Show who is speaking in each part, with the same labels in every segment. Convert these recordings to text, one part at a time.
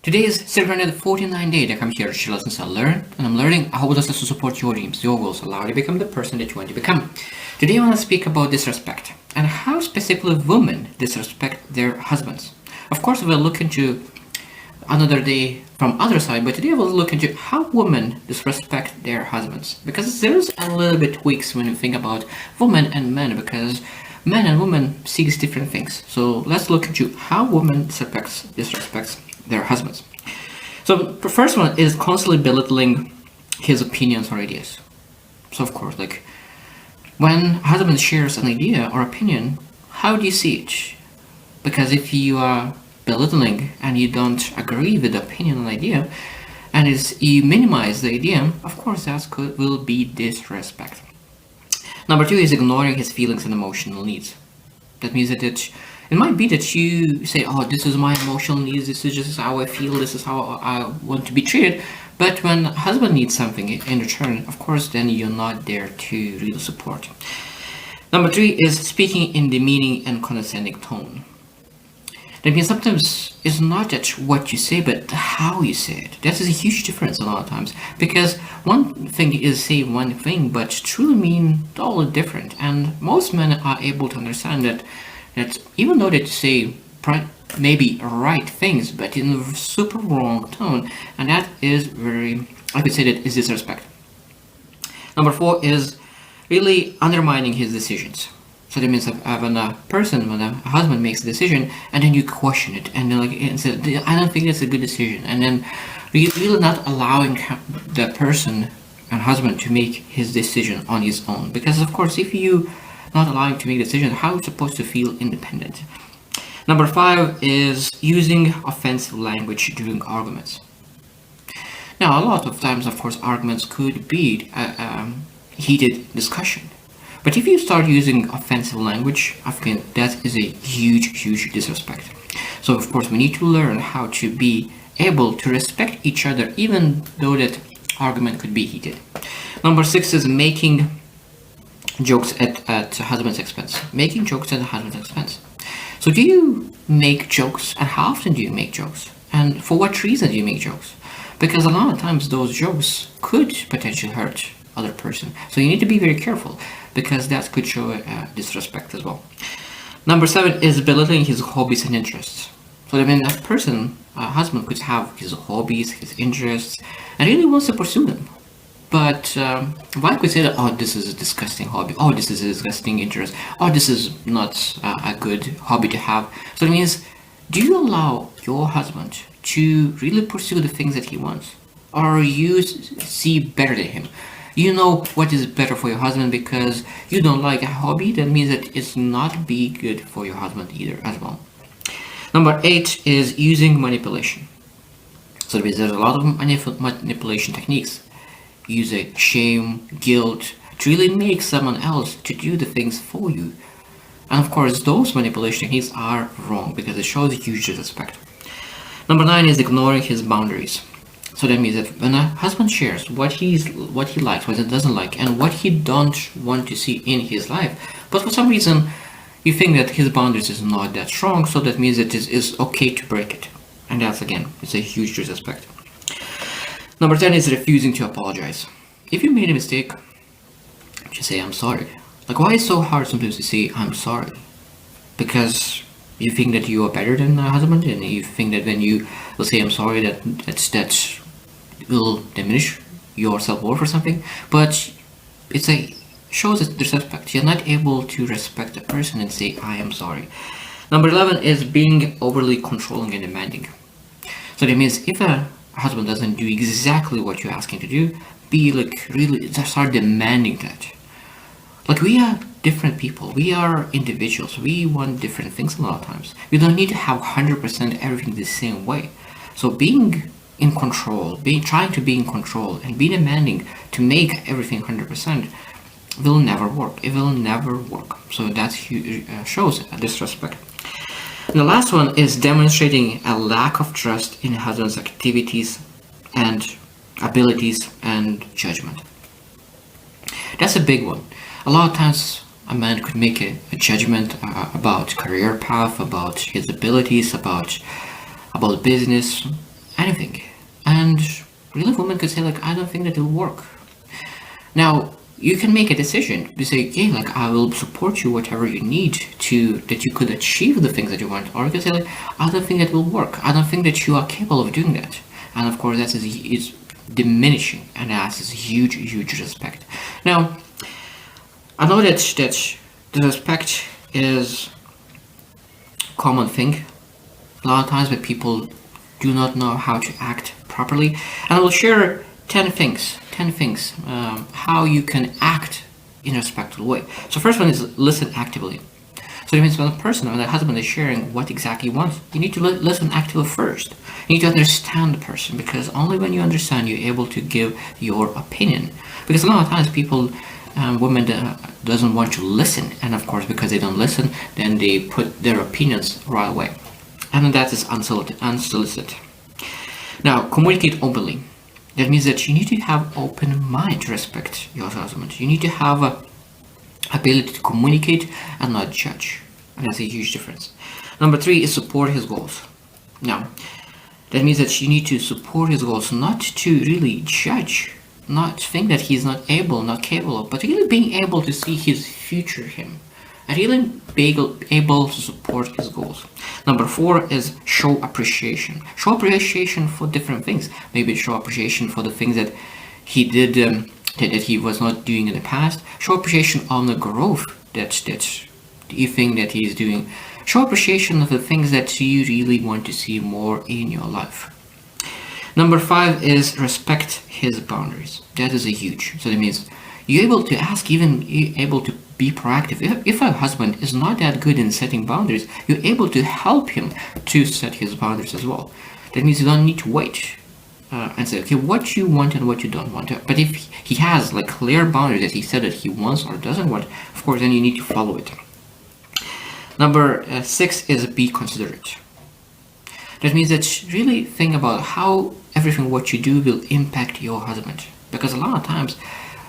Speaker 1: Today is 749 day that I'm here to share lessons I learn, and I'm learning how does this support your dreams, your goals, allow you to become the person that you want to become. Today I want to speak about disrespect and how specifically women disrespect their husbands. Of course, we'll look into another day from other side, but today we'll look into how women disrespect their husbands, because there's a little bit tweaks when you think about women and men, because men and women seeks different things. So let's look into how women disrespects their husbands. So the first one is constantly belittling his opinions or ideas. So of course, like when a husband shares an idea or opinion, how do you see it? Because if you are belittling and you don't agree with the opinion and idea, and you minimize the idea, of course that will be disrespect. Number two is ignoring his feelings and emotional needs. That means that it might be that you say, oh, this is my emotional needs, this is just how I feel, this is how I want to be treated. But when husband needs something in return, of course, then you're not there to really support. Number three is speaking in demeaning and condescending tone. That means sometimes it's not that what you say, but how you say it. That is a huge difference a lot of times. Because one thing is say one thing, but truly mean totally different. And most men are able to understand that even though they say maybe right things, but in a super wrong tone, and that is I could say that is disrespect. Number four is really undermining his decisions. So that means that when a husband makes a decision, and then you question it, and then say, I don't think that's a good decision, and then you're really not allowing the person and husband to make his decision on his own. Because of course, if you not allowing to make decisions, how are you supposed to feel independent? Number five is using offensive language during arguments. Now, a lot of times, of course, arguments could be a heated discussion. But if you start using offensive language, I think that is a huge disrespect. So, of course, we need to learn how to be able to respect each other, even though that argument could be heated. Number six is making jokes at husband's expense. Making jokes at the husband's expense. So do you make jokes, and how often do you make jokes? And for what reason do you make jokes? Because a lot of times those jokes could potentially hurt other person. So you need to be very careful, because that could show disrespect as well. Number seven is belittling his hobbies and interests. So I mean, a husband could have his hobbies, his interests, and really wants to pursue them. But one could say that, oh, this is a disgusting hobby, oh, this is a disgusting interest, oh, this is not a good hobby to have. So it means, do you allow your husband to really pursue the things that he wants? Or you see better than him? You know what is better for your husband because you don't like a hobby, that means that it's not be good for your husband either as well. Number eight is using manipulation. So there's a lot of manipulation techniques. Use shame, guilt to really make someone else to do the things for you. And of course, those manipulation techniques are wrong because it shows huge disrespect. Number nine is ignoring his boundaries. So that means that when a husband shares what he likes, what he doesn't like, and what he don't want to see in his life, but for some reason you think that his boundaries is not that strong, so that means that it is okay to break it. And that's, again, it's a huge disrespect. Number 10 is refusing to apologize. If you made a mistake, just say, I'm sorry. Like, why is it so hard sometimes to say, I'm sorry? Because you think that you are better than a husband, and you think that when you will say, I'm sorry, that will diminish your self-worth or something. But shows disrespect. You're not able to respect the person and say, I am sorry. Number 11 is being overly controlling and demanding. So that means if a husband doesn't do exactly what you're asking to do, be like really start demanding that. Like, we are different people, we are individuals, we want different things a lot of times. We don't need to have 100% everything the same way. So being in control, trying to be in control and be demanding to make everything 100% will never work. It will never work. So that shows a disrespect. And the last one is demonstrating a lack of trust in a husband's activities and abilities and judgment. That's a big one. A lot of times a man could make a judgment about career path, about his abilities, about business, anything. And really, women could say, like, I don't think that it'll work. Now, you can make a decision to say, okay, like, I will support you whatever you need to, that you could achieve the things that you want. Or you can say, like, I don't think that will work. I don't think that you are capable of doing that. And of course, that is diminishing, and that is huge, huge respect. Now, I know that the respect is common thing. A lot of times that people do not know how to act properly. And I will share 10 things how you can act in a respectful way. So first one is listen actively. So it means when a husband is sharing what exactly he wants, you need to listen actively first. You need to understand the person, because only when you understand, you're able to give your opinion. Because a lot of times people, women doesn't want to listen, and of course because they don't listen, then they put their opinions right away. And that is unsolicited. Now, communicate openly. That means that you need to have open mind to respect your husband. You need to have a ability to communicate and not judge. And that's a huge difference. Number 3 is support his goals. Now, that means that you need to support his goals, not to really judge, not think that he's not able, not capable, but really being able to see his future him. And really be able to support his goals. Number 4 is show appreciation. Show appreciation for different things. Maybe show appreciation for the things that he did that he was not doing in the past. Show appreciation on the growth that you think that he is doing. Show appreciation of the things that you really want to see more in your life. Number 5 is respect his boundaries. That is a huge. So that means you're able to ask, even you're able to be proactive. If a husband is not that good in setting boundaries, you're able to help him to set his boundaries as well. That means you don't need to wait and say, okay, what you want and what you don't want. But if he has like clear boundaries that he said that he wants or doesn't want, of course, then you need to follow it. Number 6 is be considerate. That means that really think about how everything what you do will impact your husband. Because a lot of times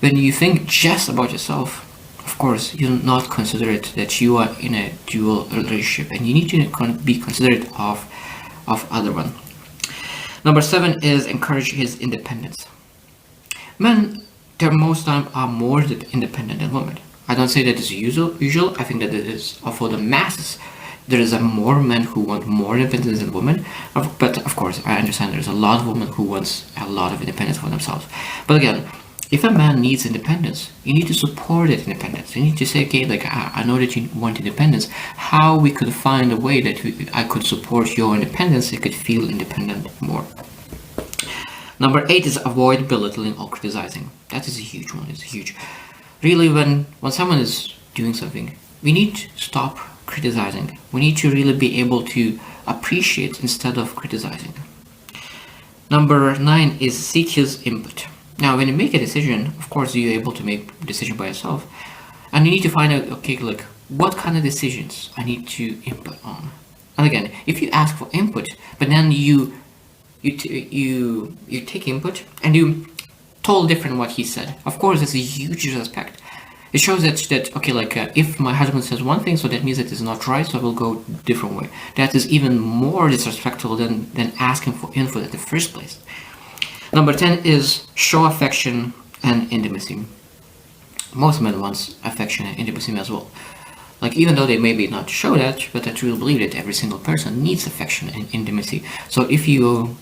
Speaker 1: when you think just about yourself, of course, you're not considerate that you are in a dual relationship, and you need to be considerate of other one. Number 7 is encourage his independence. Men, their most time are more independent than women. I don't say that is usual. I think that it is for the masses. There is more men who want more independence than women, but of course I understand there's a lot of women who wants a lot of independence for themselves. But again, if a man needs independence, you need to support that independence. You need to say, okay, like I know that you want independence. How we could find a way that I could support your independence, you could feel independent more. Number 8 is avoid belittling or criticizing. That is a huge one. It's huge. Really, when someone is doing something, we need to stop criticizing. We need to really be able to appreciate instead of criticizing. Number 9 is seek his input. Now, when you make a decision, of course, you're able to make a decision by yourself. And you need to find out, okay, like, what kind of decisions I need to input on. And again, if you ask for input, but then you take input and you told different what he said, of course, that's a huge respect. It shows that okay, like, if my husband says one thing, so that means it is not right, so I will go different way. That is even more disrespectful than asking for input at the first place. Number 10 is show affection and intimacy. Most men want affection and intimacy as well. Like, even though they maybe not show that, but I truly believe that every single person needs affection and intimacy. So if you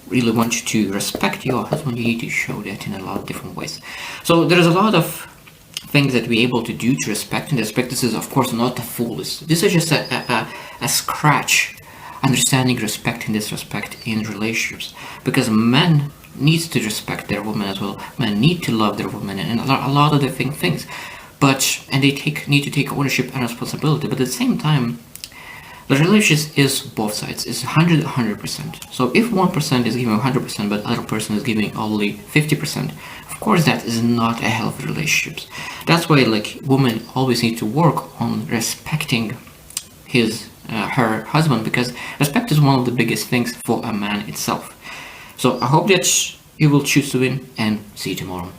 Speaker 1: really want to respect your husband, you need to show that in a lot of different ways. So there's a lot of things that we're able to do to respect, and respect, this is of course not the fullest. This is just a scratch understanding respect and disrespect in relationships, because men needs to respect their women as well. Men need to love their women and a lot of different things, and they need to take ownership and responsibility. But at the same time, the relationship is both sides. It's 100%. So if 1% is giving 100%, but other person is giving only 50%, of course that is not a healthy relationship. That's why, like, women always need to work on respecting her husband, because respect is one of the biggest things for a man itself. So I hope that you will choose to win, and see you tomorrow.